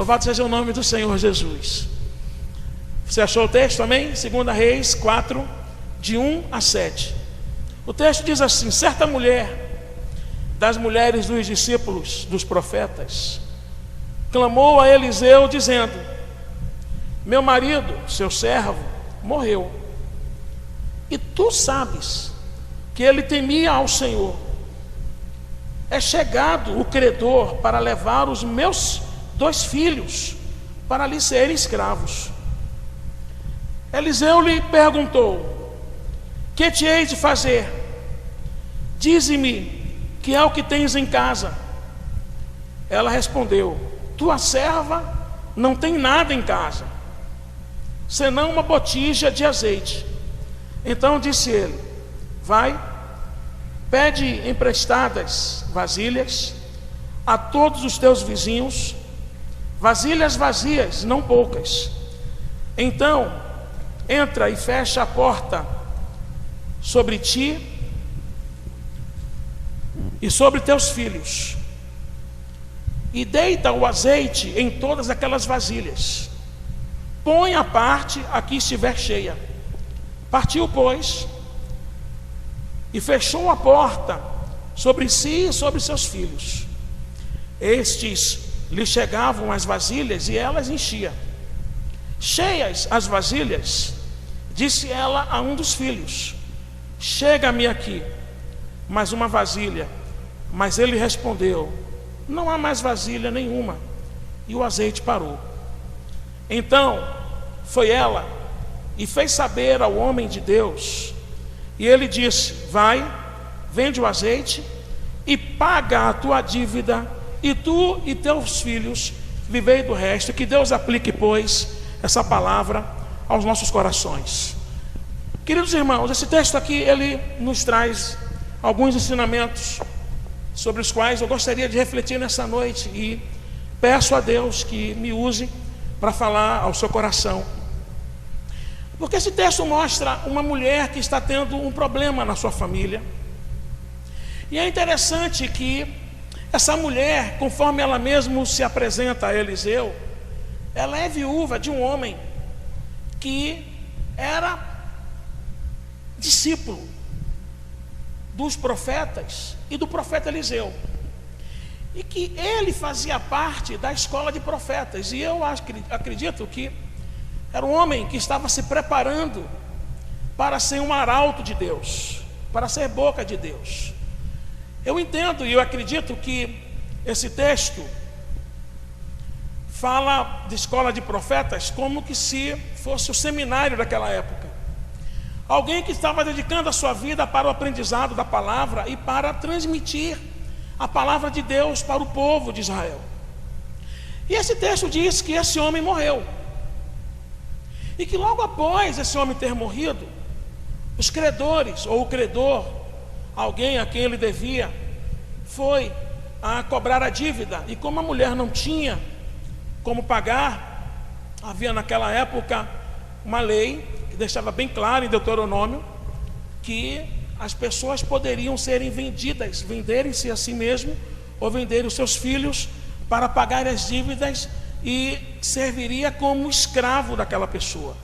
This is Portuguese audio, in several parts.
Louvado seja o nome do Senhor Jesus. Você achou o texto, amém? 2 Reis 4, de 1 a 7. O texto diz assim: certa mulher, das mulheres dos discípulos dos profetas, clamou a Eliseu dizendo: meu marido, seu servo, morreu, e tu sabes que ele temia ao Senhor. É chegado o credor para levar os meus 2 filhos para lhe serem escravos. Eliseu lhe perguntou: que te hei de fazer? Dize-me que é o que tens em casa. Ela respondeu: tua serva não tem nada em casa, senão uma botija de azeite. Então disse ele: vai, pede emprestadas vasilhas a todos os teus vizinhos, vasilhas vazias, não poucas. Então entra e fecha a porta sobre ti e sobre teus filhos, e deita o azeite em todas aquelas vasilhas. Põe a parte a que estiver cheia. Partiu, pois, e fechou a porta sobre si e sobre seus filhos. Estes lhe chegavam as vasilhas e elas enchia. Cheias as vasilhas, disse ela a um dos filhos: chega-me aqui mais uma vasilha. Mas ele respondeu: não há mais vasilha nenhuma. E o azeite parou. Então foi ela e fez saber ao homem de Deus, e ele disse: vai, vende o azeite e paga a tua dívida, e tu e teus filhos vivei do resto. Que Deus aplique, pois, essa palavra aos nossos corações. Queridos irmãos, esse texto aqui, ele nos traz alguns ensinamentos sobre os quais eu gostaria de refletir nessa noite, e peço a Deus que me use para falar ao seu coração. Porque esse texto mostra uma mulher que está tendo um problema na sua família. E é interessante que essa mulher, conforme ela mesma se apresenta a Eliseu, ela é viúva de um homem que era discípulo dos profetas e do profeta Eliseu, e que ele fazia parte da escola de profetas. E eu acredito que era um homem que estava se preparando para ser um arauto de Deus, para ser boca de Deus. Eu entendo e eu acredito que esse texto fala de escola de profetas como que se fosse o seminário daquela época. Alguém que estava dedicando a sua vida para o aprendizado da palavra e para transmitir a palavra de Deus para o povo de Israel. E esse texto diz que esse homem morreu, e que logo após esse homem ter morrido, os credores, ou o credor, alguém a quem ele devia, foi a cobrar a dívida. E como a mulher não tinha como pagar, havia naquela época uma lei que deixava bem claro em Deuteronômio que as pessoas poderiam serem vendidas, venderem-se a si mesmo, ou venderem os seus filhos para pagar as dívidas, e serviria como escravo daquela pessoa.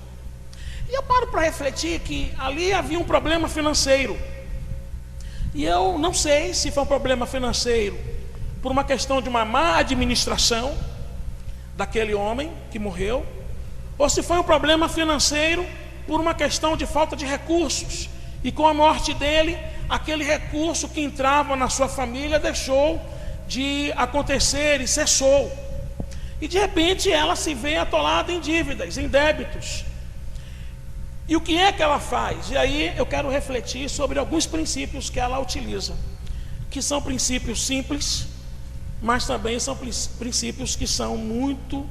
E eu paro para refletir que ali havia um problema financeiro. E eu não sei se foi um problema financeiro por uma questão de uma má administração daquele homem que morreu, ou se foi um problema financeiro por uma questão de falta de recursos, e com a morte dele, aquele recurso que entrava na sua família deixou de acontecer e cessou. E de repente ela se vê atolada em dívidas, em débitos. E o que é que ela faz? E aí eu quero refletir sobre alguns princípios que ela utiliza, que são princípios simples, mas também são princípios que são muito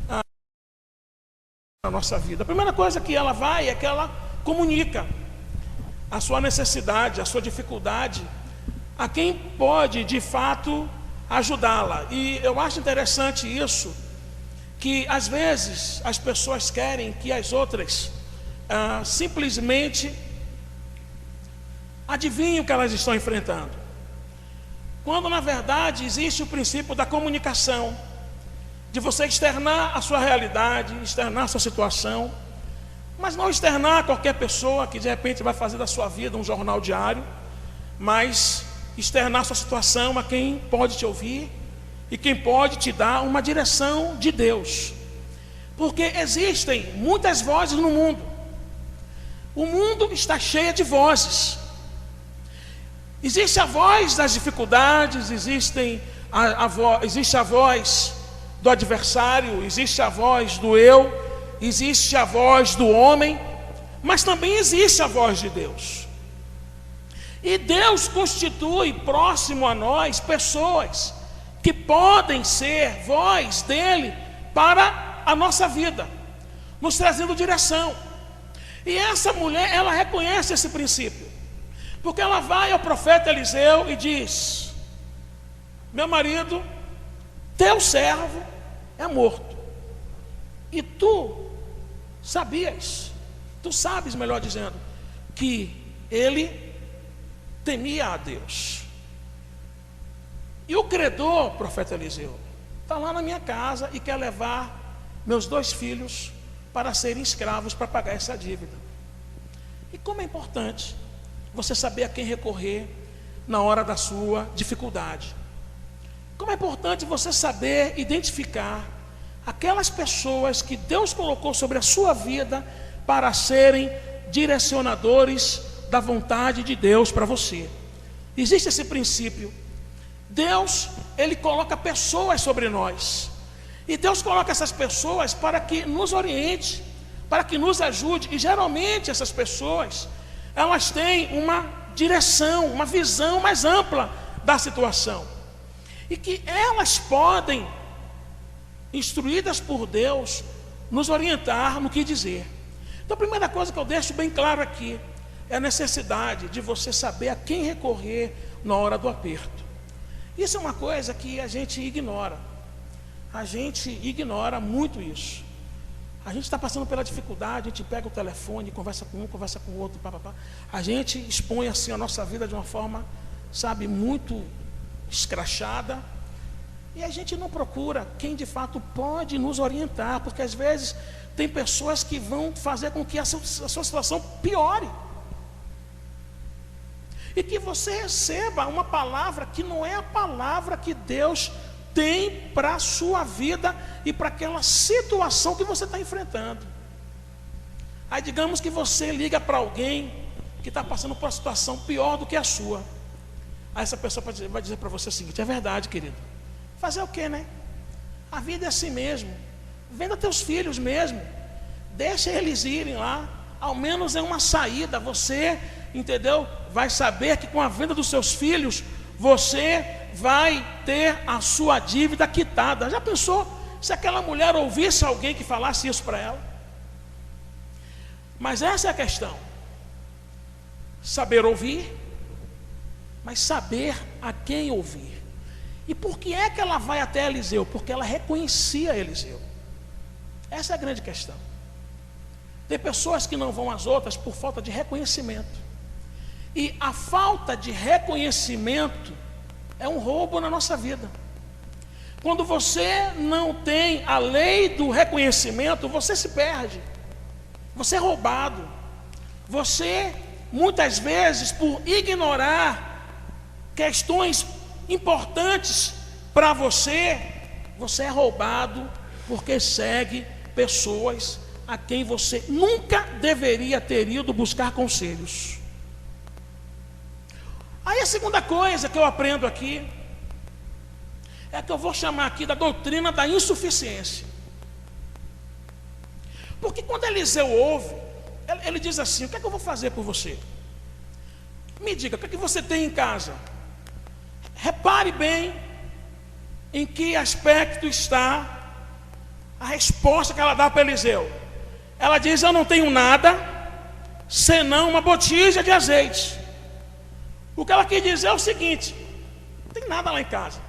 na nossa vida. A primeira coisa que ela vai é que ela comunica a sua necessidade, a sua dificuldade a quem pode de fato ajudá-la. E eu acho interessante isso, que às vezes as pessoas querem que as outras simplesmente adivinhem o que elas estão enfrentando, quando na verdade existe o princípio da comunicação. de você externar a sua realidade, externar a sua situação, mas não externar a qualquer pessoa que de repente vai fazer da sua vida um jornal diário, mas externar a sua situação a quem pode te ouvir e quem pode te dar uma direção de Deus. Porque existem muitas vozes no mundo. O mundo está cheio de vozes. Existe a voz das dificuldades, existe a voz do adversário, existe a voz do eu, existe a voz do homem, mas também existe a voz de Deus. E Deus constitui próximo a nós pessoas que podem ser voz dele para a nossa vida, nos trazendo direção. E essa mulher, ela reconhece esse princípio, porque ela vai ao profeta Eliseu e diz: meu marido, teu servo é morto, e tu sabes, melhor dizendo, que ele temia a Deus. E o credor, profeta Eliseu, está lá na minha casa e quer levar meus 2 filhos para serem escravos para pagar essa dívida. E como é importante você saber a quem recorrer na hora da sua dificuldade. Como é importante você saber identificar aquelas pessoas que Deus colocou sobre a sua vida para serem direcionadores da vontade de Deus para você. Existe esse princípio. Deus, ele coloca pessoas sobre nós. E Deus coloca essas pessoas para que nos oriente, para que nos ajude. E geralmente essas pessoas, elas têm uma direção, uma visão mais ampla da situação. E que elas podem, instruídas por Deus, nos orientar no que dizer. Então a primeira coisa que eu deixo bem claro aqui é a necessidade de você saber a quem recorrer na hora do aperto. Isso é uma coisa que a gente ignora. A gente ignora muito isso. A gente está passando pela dificuldade, a gente pega o telefone, conversa com um, conversa com o outro, papapá. A gente expõe assim a nossa vida de uma forma, sabe, muito escrachada. E a gente não procura quem de fato pode nos orientar, porque às vezes tem pessoas que vão fazer com que a sua situação piore. E que você receba uma palavra que não é a palavra que Deus tem para a sua vida e para aquela situação que você está enfrentando. Aí digamos que você liga para alguém que está passando por uma situação pior do que a sua. Aí essa pessoa vai dizer para você o seguinte: é verdade, querido. Fazer o quê, né? A vida é assim mesmo. Venda teus filhos mesmo. Deixa eles irem lá. Ao menos é uma saída. Você, entendeu? Vai saber que com a venda dos seus filhos, você vai ter a sua dívida quitada. Já pensou se aquela mulher ouvisse alguém que falasse isso para ela? Mas essa é a questão. Saber ouvir, mas saber a quem ouvir. E por que é que ela vai até Eliseu? Porque ela reconhecia Eliseu. Essa é a grande questão. Tem pessoas que não vão às outras por falta de reconhecimento. E a falta de reconhecimento é um roubo na nossa vida. Quando você não tem a lei do reconhecimento, você se perde. Você é roubado. Você, muitas vezes, por ignorar questões importantes para você, você é roubado porque segue pessoas a quem você nunca deveria ter ido buscar conselhos. Aí a segunda coisa que eu aprendo aqui é que eu vou chamar aqui da doutrina da insuficiência. Porque quando Eliseu ouve, ele diz assim: o que é que eu vou fazer por você? Me diga, o que é que você tem em casa? Repare bem em que aspecto está a resposta que ela dá para Eliseu. Ela diz: eu não tenho nada senão uma botija de azeite. O que ela quer dizer é o seguinte: não tem nada lá em casa.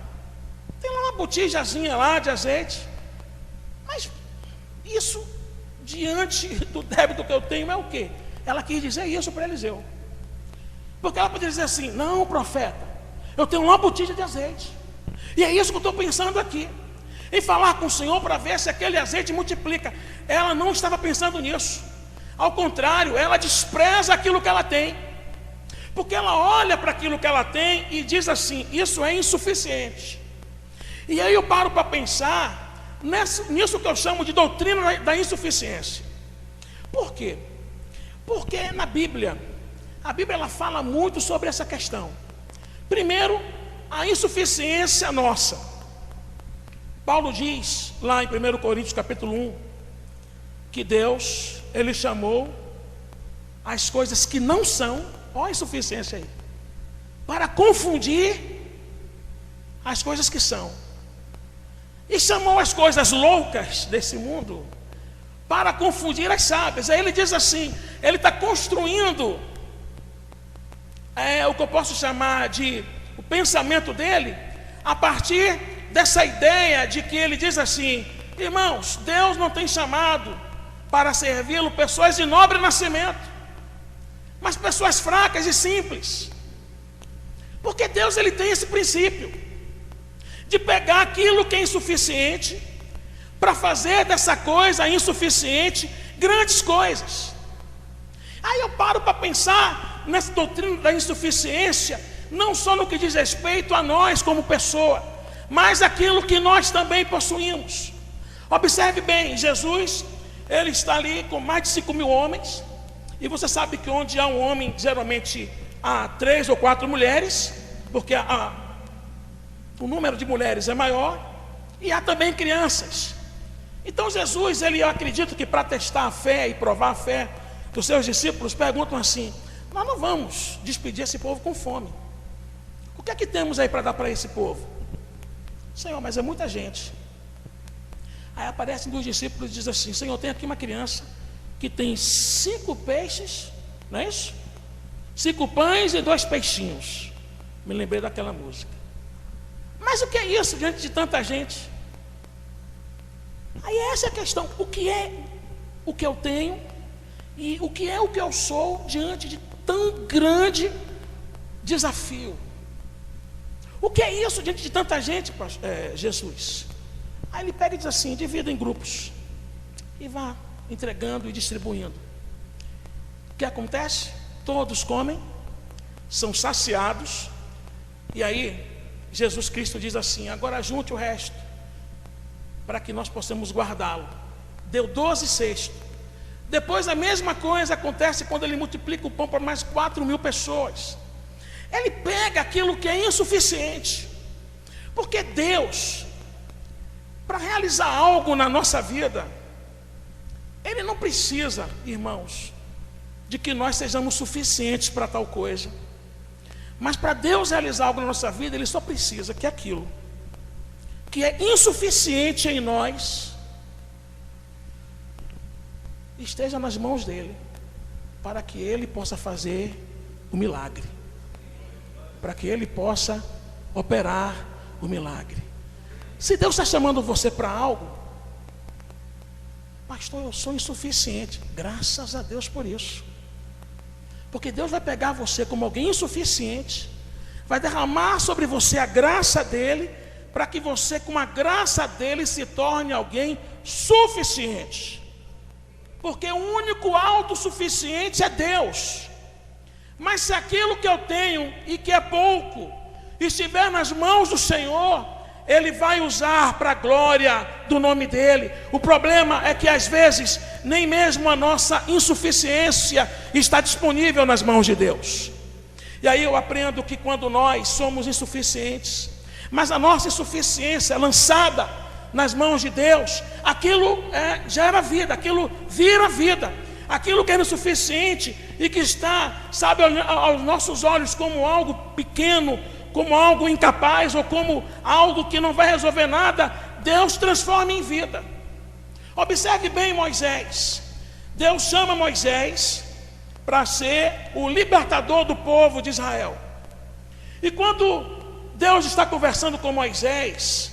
Tem lá uma botijazinha lá de azeite, mas isso diante do débito que eu tenho é o quê? Ela quis dizer isso para Eliseu. Porque ela poderia dizer assim: não, profeta, eu tenho uma botija de azeite, e é isso que eu estou pensando aqui. em falar com o Senhor para ver se aquele azeite multiplica. Ela não estava pensando nisso. Ao contrário, ela despreza aquilo que ela tem, porque ela olha para aquilo que ela tem e diz assim: isso é insuficiente. E aí eu paro para pensar nisso que eu chamo de doutrina da insuficiência. Por quê? Porque a Bíblia ela fala muito sobre essa questão. Primeiro, a insuficiência nossa. Paulo diz lá em 1 Coríntios capítulo 1 que Deus, Ele chamou as coisas que não são, olha a insuficiência aí, para confundir as coisas que são, e chamou as coisas loucas desse mundo para confundir as sábias. Aí ele diz assim, ele está construindo o que eu posso chamar de o pensamento dele a partir dessa ideia de que ele diz assim: irmãos, Deus não tem chamado para servi-lo pessoas de nobre nascimento, mas pessoas fracas e simples. Porque Deus ele tem esse princípio de pegar aquilo que é insuficiente para fazer dessa coisa insuficiente grandes coisas. Aí eu paro para pensar nessa doutrina da insuficiência, não só no que diz respeito a nós como pessoa, mas aquilo que nós também possuímos. Observe bem, Jesus, ele está ali com mais de 5.000 homens, e você sabe que onde há um homem, geralmente há 3 ou 4 mulheres, porque o número de mulheres é maior, e há também crianças. Então Jesus, eu acredito que para testar a fé e provar a fé dos seus discípulos, perguntam assim: nós não vamos despedir esse povo com fome, o que é que temos aí para dar para esse povo? Senhor, mas é muita gente. Aí aparecem 2 discípulos e dizem assim: Senhor, tem aqui uma criança que tem 5 peixes, não é isso? 5 pães e 2 peixinhos. Me lembrei daquela música. Mas o que é isso diante de tanta gente? Aí essa é a questão: o que é o que eu tenho e o que é o que eu sou diante de tão grande desafio? O que é isso diante de tanta gente, Jesus? Aí ele pega e diz assim: divida em grupos e vá entregando e distribuindo. O que acontece? Todos comem, são saciados, e aí Jesus Cristo diz assim: agora junte o resto, para que nós possamos guardá-lo. Deu 12 cestos. Depois a mesma coisa acontece quando ele multiplica o pão para mais 4.000 pessoas. Ele pega aquilo que é insuficiente, porque Deus, para realizar algo na nossa vida, Ele não precisa, irmãos, de que nós sejamos suficientes para tal coisa. Mas para Deus realizar algo na nossa vida, Ele só precisa que aquilo que é insuficiente em nós esteja nas mãos dEle, para que Ele possa fazer o milagre, para que Ele possa operar o milagre. Se Deus está chamando você para algo, pastor, eu sou insuficiente, graças a Deus por isso, porque Deus vai pegar você como alguém insuficiente, vai derramar sobre você a graça dEle, para que você, com a graça dEle, se torne alguém suficiente, porque o único autossuficiente é Deus. Mas se aquilo que eu tenho e que é pouco estiver nas mãos do Senhor, Ele vai usar para a glória do nome dEle. O problema é que às vezes nem mesmo a nossa insuficiência está disponível nas mãos de Deus. E aí eu aprendo que quando nós somos insuficientes, mas a nossa insuficiência é lançada nas mãos de Deus, aquilo gera vida, aquilo vira vida. Aquilo que é insuficiente e que está, sabe, aos nossos olhos como algo pequeno, como algo incapaz, ou como algo que não vai resolver nada, Deus transforma em vida. Observe bem Moisés. Deus chama Moisés para ser o libertador do povo de Israel. E quando Deus está conversando com Moisés,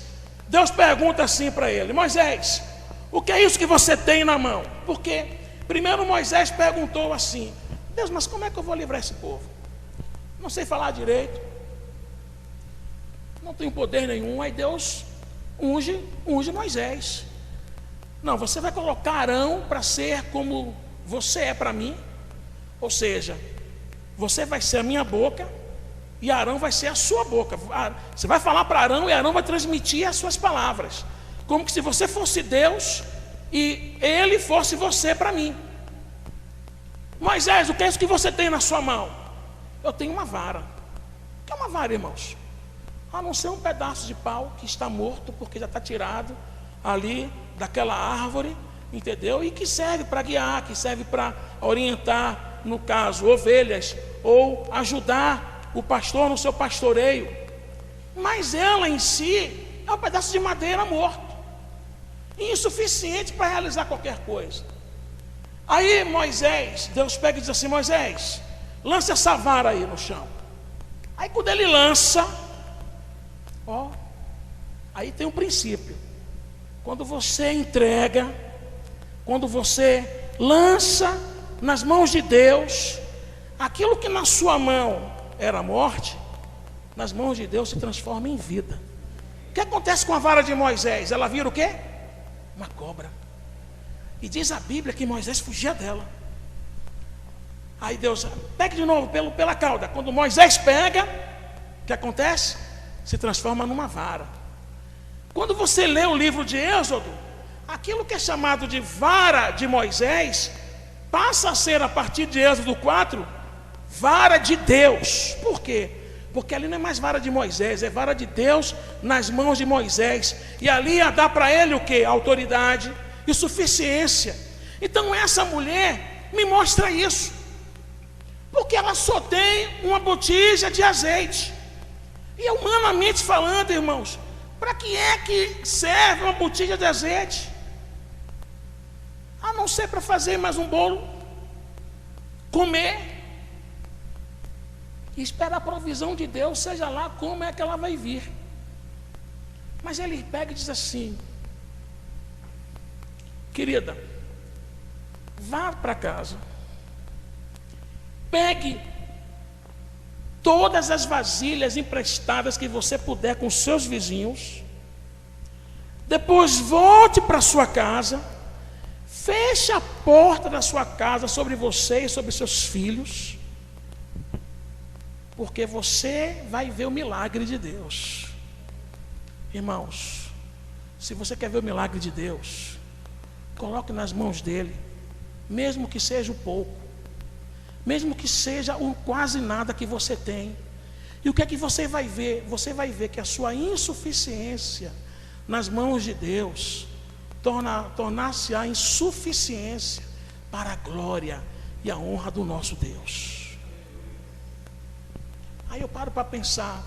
Deus pergunta assim para ele: Moisés, o que é isso que você tem na mão? Porque primeiro Moisés perguntou assim: Deus, mas como é que eu vou livrar esse povo? Não sei falar direito, não tenho poder nenhum. Aí Deus unge Moisés. Não, você vai colocar Arão para ser como você é para mim. Ou seja, você vai ser a minha boca e Arão vai ser a sua boca. Você vai falar para Arão e Arão vai transmitir as suas palavras, como que se você fosse Deus e ele fosse você para mim. Moisés, o que é isso que você tem na sua mão? Eu tenho uma vara. O que é uma vara, irmãos? A não ser um pedaço de pau que está morto, porque já está tirado ali daquela árvore, entendeu? E que serve para guiar, que serve para orientar, no caso, ovelhas, ou ajudar o pastor no seu pastoreio. Mas ela em si é um pedaço de madeira morto, insuficiente para realizar qualquer coisa. Aí Moisés, Deus pega e diz assim: Moisés, lança essa vara aí no chão. Aí quando ele lança, aí tem um princípio. Quando você entrega, quando você lança nas mãos de Deus, aquilo que na sua mão era morte, nas mãos de Deus se transforma em vida. O que acontece com a vara de Moisés? Ela vira o quê? Uma cobra. E diz a Bíblia que Moisés fugia dela. Aí Deus pega de novo pela cauda. Quando Moisés pega, o que acontece? Se transforma numa vara. Quando você lê o livro de Êxodo, aquilo que é chamado de vara de Moisés passa a ser, a partir de Êxodo 4, vara de Deus. Por quê? Porque ali não é mais vara de Moisés, é vara de Deus nas mãos de Moisés. E ali ia dar para ele o quê? Autoridade e suficiência. Então essa mulher me mostra isso, porque ela só tem uma botija de azeite. E humanamente falando, irmãos, para que é que serve uma botija de azeite? A não ser para fazer mais um bolo, comer e esperar a provisão de Deus, seja lá como é que ela vai vir. Mas ele pega e diz assim: querida, vá para casa, pegue todas as vasilhas emprestadas que você puder com seus vizinhos, depois volte para sua casa, feche a porta da sua casa sobre você e sobre seus filhos, porque você vai ver o milagre de Deus. Irmãos, se você quer ver o milagre de Deus, coloque nas mãos dele, mesmo que seja o pouco, mesmo que seja o quase nada que você tem. E o que é que você vai ver? Você vai ver que a sua insuficiência nas mãos de Deus tornar-se-á insuficiência para a glória e a honra do nosso Deus. Aí eu paro para pensar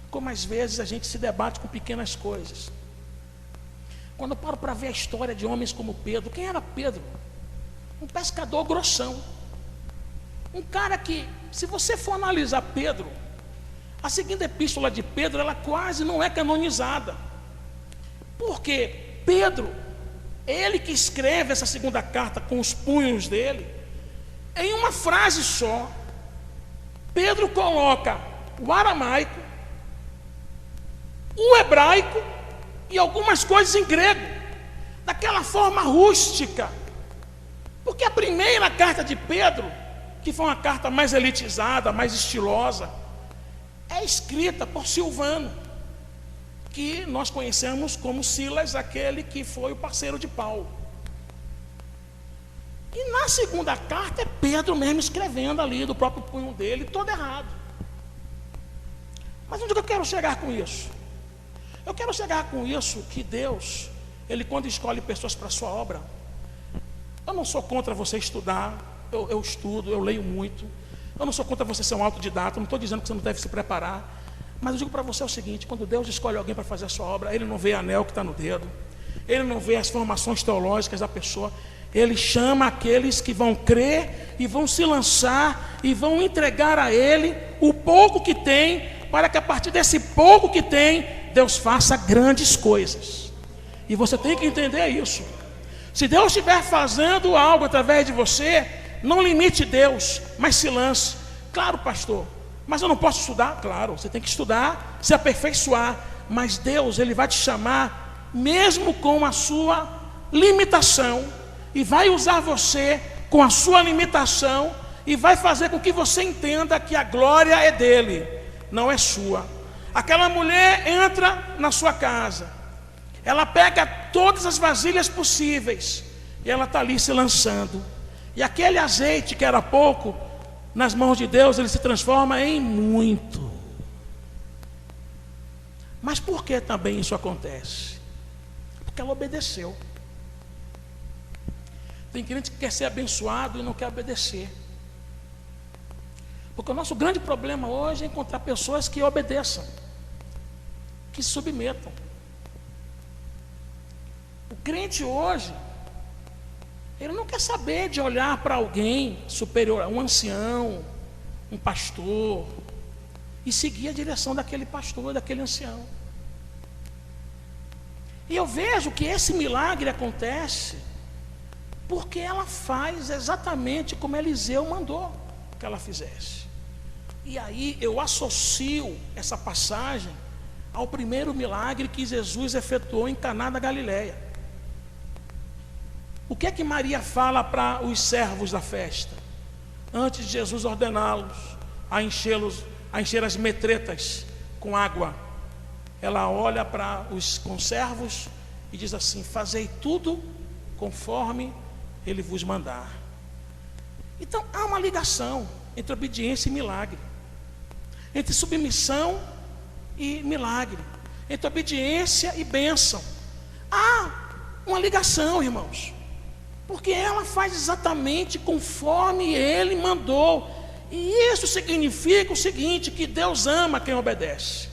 como às vezes a gente se debate com pequenas coisas. Quando eu paro para ver a história de homens como Pedro. Quem era Pedro? Um pescador grossão, um cara que, se você for analisar Pedro, a seguinte epístola de Pedro, ela quase não é canonizada. Porque Pedro, ele que escreve essa segunda carta com os punhos dele, em uma frase só, Pedro coloca o aramaico, o hebraico e algumas coisas em grego, daquela forma rústica. Porque a primeira carta de Pedro, que foi uma carta mais elitizada, mais estilosa, é escrita por Silvano, que nós conhecemos como Silas, aquele que foi o parceiro de Paulo. E na segunda carta é Pedro mesmo escrevendo ali, do próprio punho dele, todo errado. Mas onde eu quero chegar com isso? Eu quero chegar com isso que Deus, Ele quando escolhe pessoas para a sua obra, eu não sou contra você estudar, eu estudo, eu leio muito. Eu não sou contra você ser um autodidata, não estou dizendo que você não deve se preparar. Mas eu digo para você o seguinte: quando Deus escolhe alguém para fazer a sua obra, Ele não vê anel que está no dedo, Ele não vê as formações teológicas da pessoa. Ele chama aqueles que vão crer e vão se lançar e vão entregar a Ele o pouco que tem, para que a partir desse pouco que tem, Deus faça grandes coisas. E você tem que entender isso. Se Deus estiver fazendo algo através de você, não limite Deus, mas se lance. Claro, pastor, mas eu não posso estudar? Claro, você tem que estudar, se aperfeiçoar. Mas Deus, Ele vai te chamar mesmo com a sua limitação, e vai usar você com a sua limitação, e vai fazer com que você entenda que a glória é dele, não é sua. Aquela mulher entra na sua casa, ela pega todas as vasilhas possíveis, e ela está ali se lançando, e aquele azeite que era pouco, nas mãos de Deus, ele se transforma em muito. Mas por que também isso acontece? Porque ela obedeceu. Tem crente que quer ser abençoado e não quer obedecer. Porque o nosso grande problema hoje é encontrar pessoas que obedeçam, que se submetam. O crente hoje, ele não quer saber de olhar para alguém superior, um ancião, um pastor, e seguir a direção daquele pastor, daquele ancião. E eu vejo que esse milagre acontece porque ela faz exatamente como Eliseu mandou que ela fizesse. E aí eu associo essa passagem ao primeiro milagre que Jesus efetuou em Caná da Galileia. O que é que Maria fala para os servos da festa? Antes de Jesus ordená-los a encher as metretas com água, ela olha para os conservos e diz assim: fazei tudo conforme ele vos mandar. Então há uma ligação entre obediência e milagre, entre submissão e milagre, entre obediência e bênção. Há uma ligação, irmãos, porque ela faz exatamente conforme ele mandou. E isso significa o seguinte: que Deus ama quem obedece.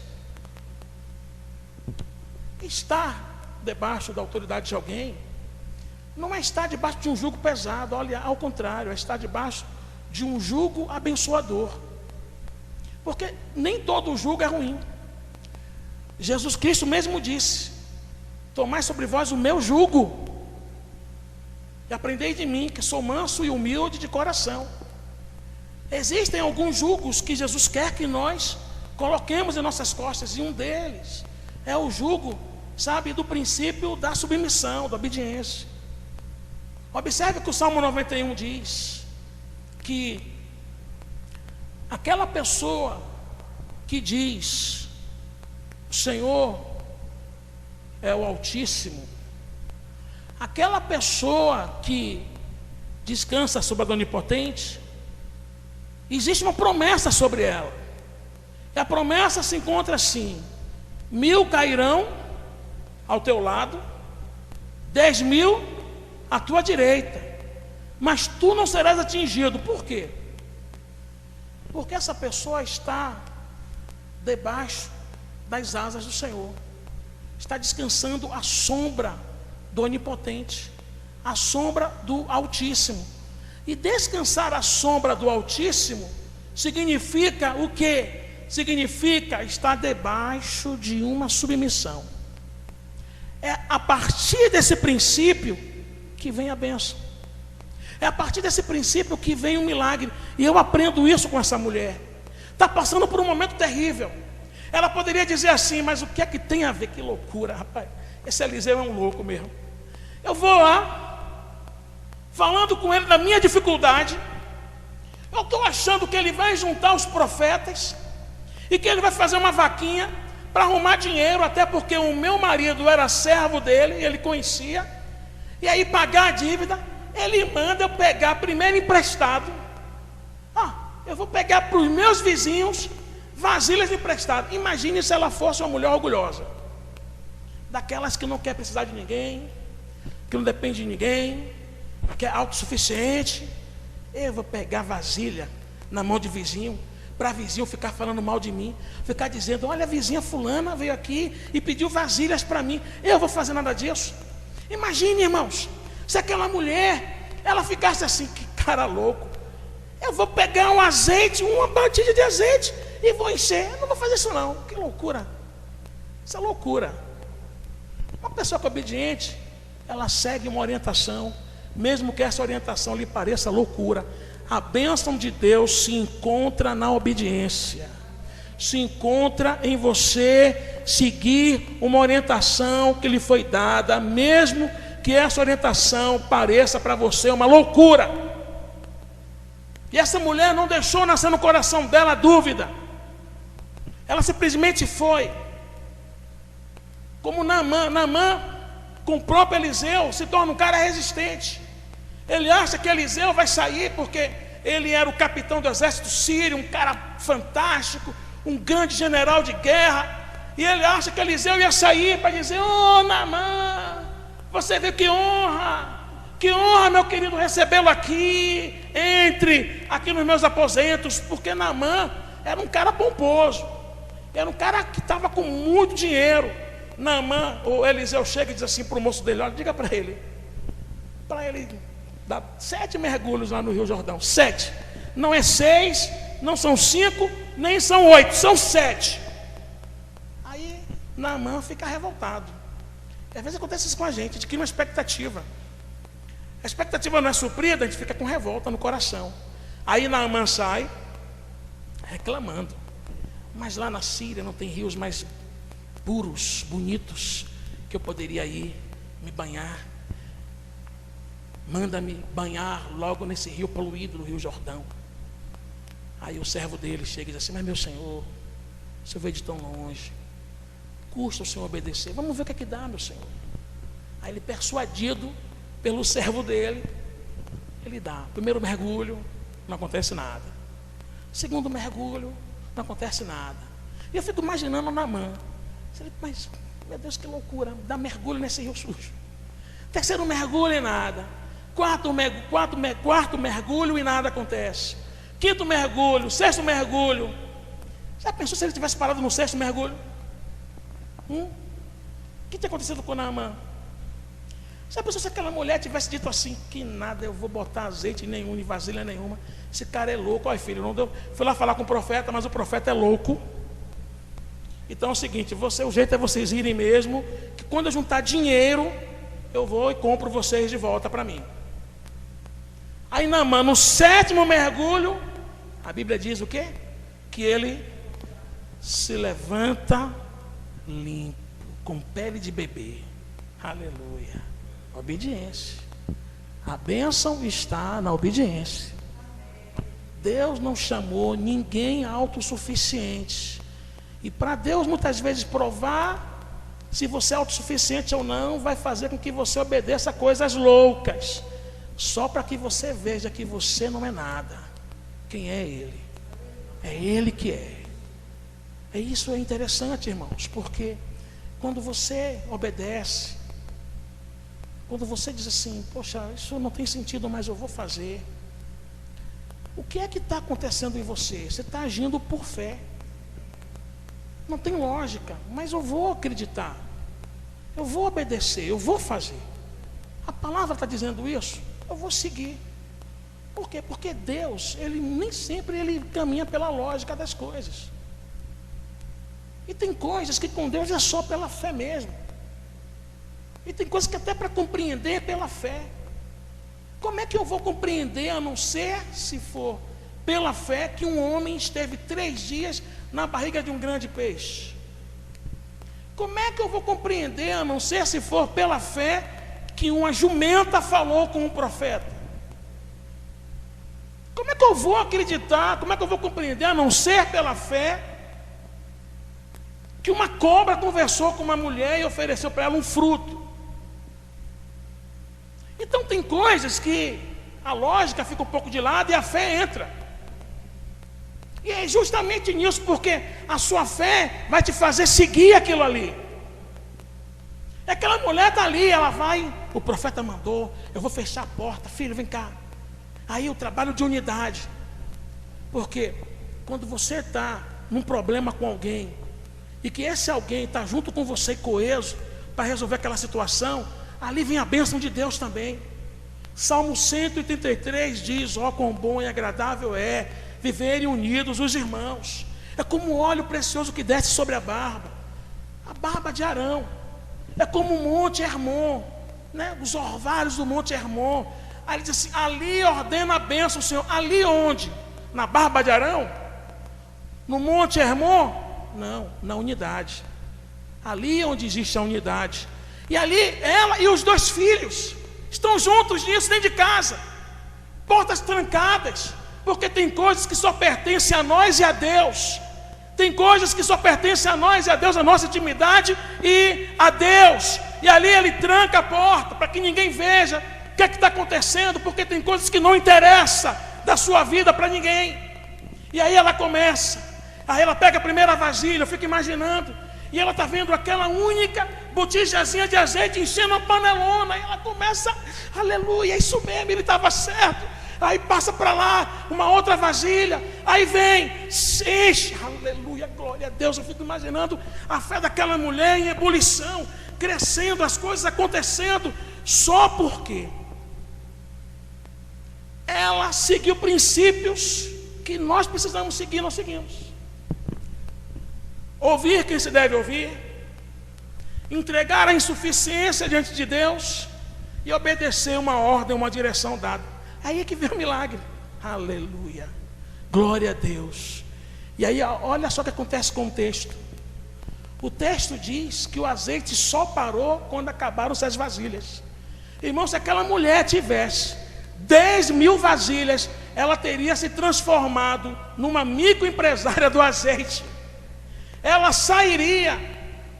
Estar debaixo da autoridade de alguém não é estar debaixo de um jugo pesado, olha, ao contrário, é estar debaixo de um jugo abençoador. Porque nem todo jugo é ruim. Jesus Cristo mesmo disse: tomai sobre vós o meu jugo e aprendei de mim, que sou manso e humilde de coração. Existem alguns jugos que Jesus quer que nós coloquemos em nossas costas, e um deles é o jugo, sabe, do princípio da submissão, da obediência. Observe que o Salmo 91 diz que aquela pessoa que diz: o Senhor é o Altíssimo, aquela pessoa que descansa sobre a Onipotente, existe uma promessa sobre ela. E a promessa se encontra assim: 1000 cairão ao teu lado, 10.000 à tua direita, mas tu não serás atingido. Por quê? Porque essa pessoa está debaixo das asas do Senhor, está descansando à sombra do Onipotente, à sombra do Altíssimo. E descansar à sombra do Altíssimo significa o quê? Significa estar debaixo de uma submissão. É a partir desse princípio que vem a bênção. É a partir desse princípio que vem o milagre. E eu aprendo isso com essa mulher. Está passando por um momento terrível. Ela poderia dizer assim: mas o que é que tem a ver? Que loucura, rapaz. Esse Eliseu é um louco mesmo. Eu vou lá, falando com ele da minha dificuldade. Eu estou achando que ele vai juntar os profetas e que ele vai fazer uma vaquinha para arrumar dinheiro, até porque o meu marido era servo dele, ele conhecia, e aí pagar a dívida. Ele manda eu pegar primeiro emprestado. Eu vou pegar para os meus vizinhos vasilhas emprestadas. Imagine se ela fosse uma mulher orgulhosa, daquelas que não quer precisar de ninguém, que não depende de ninguém, que é autossuficiente. Eu vou pegar vasilha na mão de vizinho, para vizinho ficar falando mal de mim, ficar dizendo: olha, a vizinha fulana veio aqui e pediu vasilhas para mim. Eu vou fazer nada disso. Imagine, irmãos, se aquela mulher, ela ficasse assim: que cara louco, eu vou pegar um azeite, uma batida de azeite e vou encher. Eu não vou fazer isso não, que loucura. Isso é loucura. Uma pessoa que é obediente, ela segue uma orientação, mesmo que essa orientação lhe pareça loucura. A bênção de Deus se encontra na obediência. se encontra em você seguir uma orientação que lhe foi dada, mesmo que essa orientação pareça para você uma loucura. E essa mulher não deixou nascer no coração dela a dúvida. Ela simplesmente foi. Como Naamã, com o próprio Eliseu, se torna um cara resistente. Ele acha que Eliseu vai sair porque ele era o capitão do exército sírio, um cara fantástico, um grande general de guerra. E ele acha que Eliseu ia sair para dizer: "Oh, Naamã, você vê que honra, meu querido, recebê-lo aqui, entre aqui nos meus aposentos", porque Naamã era um cara pomposo, era um cara que estava com muito dinheiro. Naamã, o Eliseu chega e diz assim para o moço dele: "Olha, diga para ele dar 7 mergulhos lá no Rio Jordão, 7, não é 6, não são 5, nem são 8, são 7. Aí Naamã fica revoltado. E às vezes acontece isso com a gente cria uma expectativa. A expectativa não é suprida, a gente fica com revolta no coração. Aí Naamã sai reclamando: "Mas lá na Síria não tem rios mais puros, bonitos, que eu poderia ir me banhar? Manda-me banhar logo nesse rio poluído, no Rio Jordão." Aí o servo dele chega e diz assim: "Mas meu senhor, o senhor veio de tão longe, custa o senhor obedecer, vamos ver o que é que dá, meu senhor." Aí ele, persuadido pelo servo dele, ele dá. Primeiro mergulho, não acontece nada. Segundo mergulho, não acontece nada. E eu fico imaginando Naamã: "Mas, meu Deus, que loucura, dá mergulho nesse rio sujo." Terceiro mergulho e nada. Quarto mergulho e nada acontece. Quinto mergulho, sexto mergulho. Já pensou se ele tivesse parado no sexto mergulho? O que tinha acontecido com Naamã? Já pensou se aquela mulher tivesse dito assim: "Que nada, eu vou botar azeite nenhum, em vasilha nenhuma, esse cara é louco, olha filho, não deu." Fui lá falar com o profeta, mas o profeta é louco. Então é o seguinte: o jeito é vocês irem mesmo, que quando eu juntar dinheiro, eu vou e compro vocês de volta para mim. Aí Naamã, no sétimo mergulho, a Bíblia diz o quê? Que ele se levanta limpo, com pele de bebê. Aleluia. Obediência. A bênção está na obediência. Deus não chamou ninguém autossuficiente. E para Deus muitas vezes provar se você é autossuficiente ou não, vai fazer com que você obedeça a coisas loucas, só para que você veja que você não é nada. Quem é Ele? É Ele que é. Isso é interessante, irmãos, porque quando você obedece, quando você diz assim: "Poxa, isso não tem sentido, mas eu vou fazer", o que é que está acontecendo em você? Você está agindo por fé. Não tem lógica, mas eu vou acreditar, eu vou obedecer, eu vou fazer. A palavra está dizendo isso, eu vou seguir. Por quê? Porque Deus, Ele nem sempre Ele caminha pela lógica das coisas. E tem coisas que com Deus é só pela fé mesmo. E tem coisas que até para compreender é pela fé. Como é que eu vou compreender, a não ser se for pela fé, que um homem esteve 3 dias na barriga de um grande peixe? Como é que eu vou compreender, a não ser se for pela fé, que uma jumenta falou com um profeta? Como é que eu vou acreditar, como é que eu vou compreender, a não ser pela fé, que uma cobra conversou com uma mulher e ofereceu para ela um fruto? Então tem coisas que a lógica fica um pouco de lado e a fé entra. E é justamente nisso, porque a sua fé vai te fazer seguir aquilo ali. Aquela mulher está ali, ela vai, o profeta mandou, eu vou fechar a porta, filho, vem cá. Aí o trabalho de unidade. Porque quando você está num problema com alguém, e que esse alguém está junto com você coeso, para resolver aquela situação, ali vem a bênção de Deus também. Salmo 133 diz: "Ó, quão bom e agradável é viverem unidos os irmãos. É como um óleo precioso que desce sobre a barba de Arão. É como o monte Hermon, né? Os orvalhos do monte Hermon." Aí ele diz assim: "Ali ordena a bênção, Senhor." Ali onde? Na barba de Arão? No Monte Hermon? Não, na unidade. Ali é onde existe a unidade. E ali ela e os 2 filhos estão juntos nisso, dentro de casa, portas trancadas, porque tem coisas que só pertencem a nós e a Deus. Tem coisas que só pertencem a nós e a Deus, a nossa intimidade e a Deus. E ali ele tranca a porta para que ninguém veja o que é que está acontecendo, porque tem coisas que não interessam da sua vida para ninguém. E aí ela começa, aí ela pega a primeira vasilha, eu fico imaginando, e ela está vendo aquela única botijazinha de azeite enchendo a panelona, e ela começa, aleluia, é isso mesmo, ele estava certo. Aí passa para lá uma outra vasilha, aí vem, enche, aleluia, glória a Deus. Eu fico imaginando a fé daquela mulher em ebulição, crescendo, as coisas acontecendo, só porque ela seguiu princípios que nós precisamos seguir, nós seguimos. Ouvir quem se deve ouvir, entregar a insuficiência diante de Deus e obedecer uma ordem, uma direção dada. Aí é que vem o milagre. Aleluia, glória a Deus. E aí olha só o que acontece com o texto. O texto diz que o azeite só parou quando acabaram-se as vasilhas. Irmão, se aquela mulher tivesse 10.000 vasilhas, ela teria se transformado numa microempresária do azeite. Ela sairia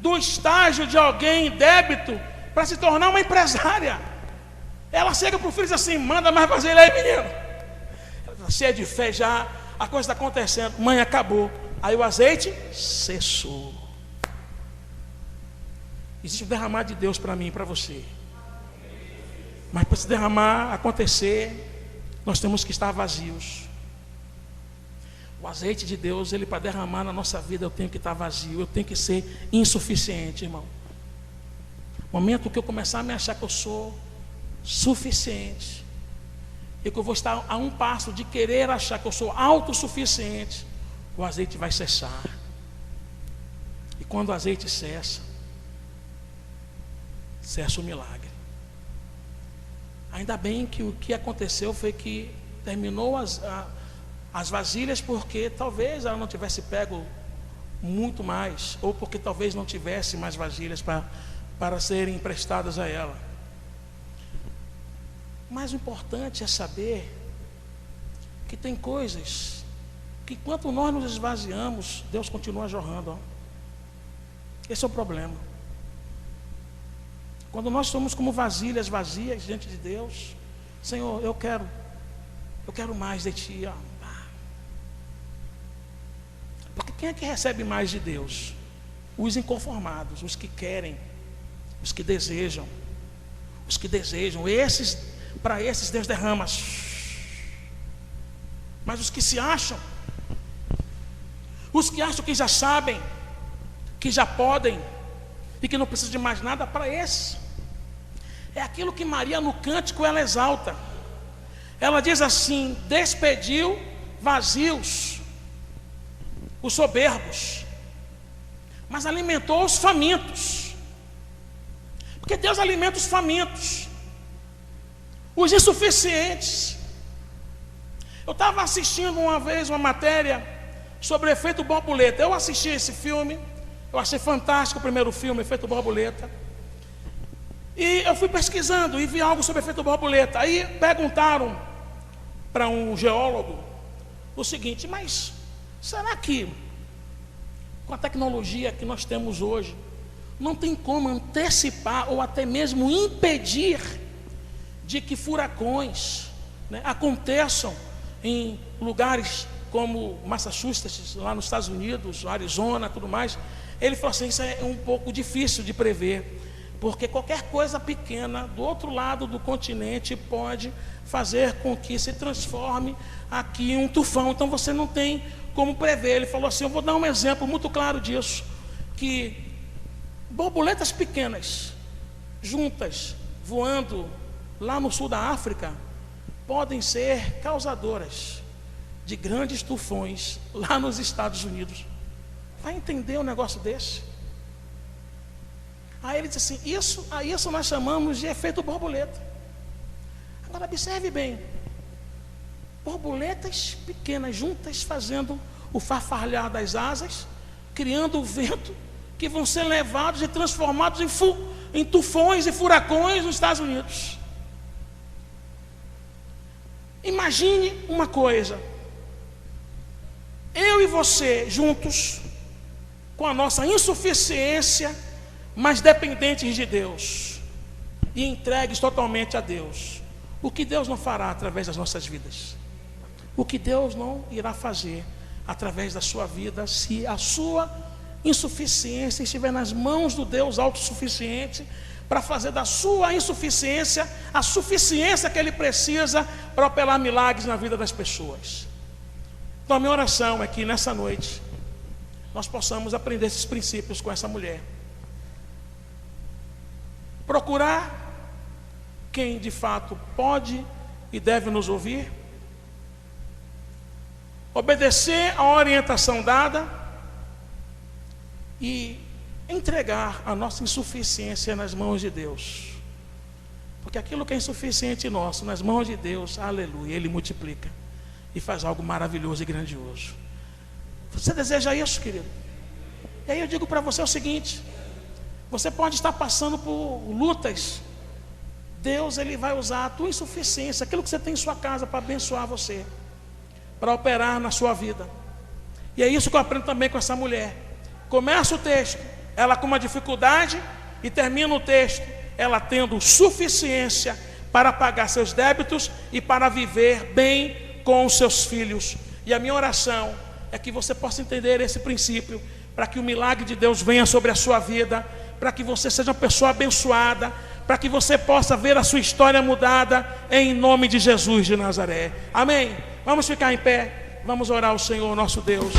do estágio de alguém em débito para se tornar uma empresária. Ela chega para o filho e diz assim: manda mais vasilha aí, menino. Ela está cheia de fé já, a coisa está acontecendo. Mãe, acabou. Aí o azeite cessou. Existe um derramar de Deus para mim e para você. Mas para esse derramar acontecer, nós temos que estar vazios. O azeite de Deus, ele para derramar na nossa vida, eu tenho que estar vazio, eu tenho que ser insuficiente, irmão. No momento que eu começar a me achar que eu sou suficiente, e que eu vou estar a um passo de querer achar que eu sou autossuficiente, o azeite vai cessar. E quando o azeite cessa o milagre. Ainda bem que o que aconteceu foi que terminou as vasilhas, porque talvez ela não tivesse pego muito mais, ou porque talvez não tivesse mais vasilhas para serem emprestadas a ela. Mas o importante é saber que tem coisas que, enquanto nós nos esvaziamos, Deus continua jorrando. Ó. Esse é o problema. Quando nós somos como vasilhas vazias diante de Deus, Senhor, eu quero mais de Ti. Ó. Porque quem é que recebe mais de Deus? Os inconformados, os que querem, os que desejam. Para esses Deus derrama. Mas os que se acham, os que acham que já sabem, que já podem e que não precisam de mais nada, para esses é aquilo que Maria no cântico ela exalta. Ela diz assim: despediu vazios os soberbos, mas alimentou os famintos. Porque Deus alimenta os famintos, os insuficientes. Eu estava assistindo uma vez uma matéria sobre o efeito borboleta. Eu assisti esse filme, eu achei fantástico o primeiro filme, Efeito Borboleta. E eu fui pesquisando e vi algo sobre efeito borboleta. Aí perguntaram para um geólogo o seguinte: mas será que com a tecnologia que nós temos hoje, não tem como antecipar ou até mesmo impedir de que furacões aconteçam em lugares como Massachusetts, lá nos Estados Unidos, Arizona, tudo mais? Ele falou assim: isso é um pouco difícil de prever, porque qualquer coisa pequena do outro lado do continente pode fazer com que se transforme aqui em um tufão. Então você não tem como prever. Ele falou assim: eu vou dar um exemplo muito claro disso, que borboletas pequenas juntas voando lá no sul da África podem ser causadoras de grandes tufões lá nos Estados Unidos. Vai entender um negócio desse? Aí ele disse assim: isso nós chamamos de efeito borboleta. Agora observe bem: borboletas pequenas juntas fazendo o farfalhar das asas, criando o vento, que vão ser levados e transformados em tufões e furacões nos Estados Unidos. Imagine uma coisa: eu e você juntos, com a nossa insuficiência, mas dependentes de Deus e entregues totalmente a Deus. O que Deus não fará através das nossas vidas? O que Deus não irá fazer através da sua vida, se a sua insuficiência estiver nas mãos do Deus autossuficiente, para fazer da sua insuficiência a suficiência que Ele precisa para operar milagres na vida das pessoas. Então a minha oração é que nessa noite nós possamos aprender esses princípios com essa mulher. Procurar quem de fato pode e deve nos ouvir, obedecer a orientação dada e entregar a nossa insuficiência nas mãos de Deus. Porque aquilo que é insuficiente nosso, nas mãos de Deus, aleluia, Ele multiplica e faz algo maravilhoso e grandioso. Você deseja isso, querido? E aí eu digo para você o seguinte: você pode estar passando por lutas. Deus, Ele vai usar a tua insuficiência, aquilo que você tem em sua casa, para abençoar você, para operar na sua vida. E é isso que eu aprendo também com essa mulher. Começa o texto, ela com uma dificuldade, e termina o texto, ela tendo suficiência para pagar seus débitos e para viver bem com os seus filhos. E a minha oração é que você possa entender esse princípio, para que o milagre de Deus venha sobre a sua vida, para que você seja uma pessoa abençoada, para que você possa ver a sua história mudada, em nome de Jesus de Nazaré. Amém? Vamos ficar em pé, vamos orar ao Senhor nosso Deus.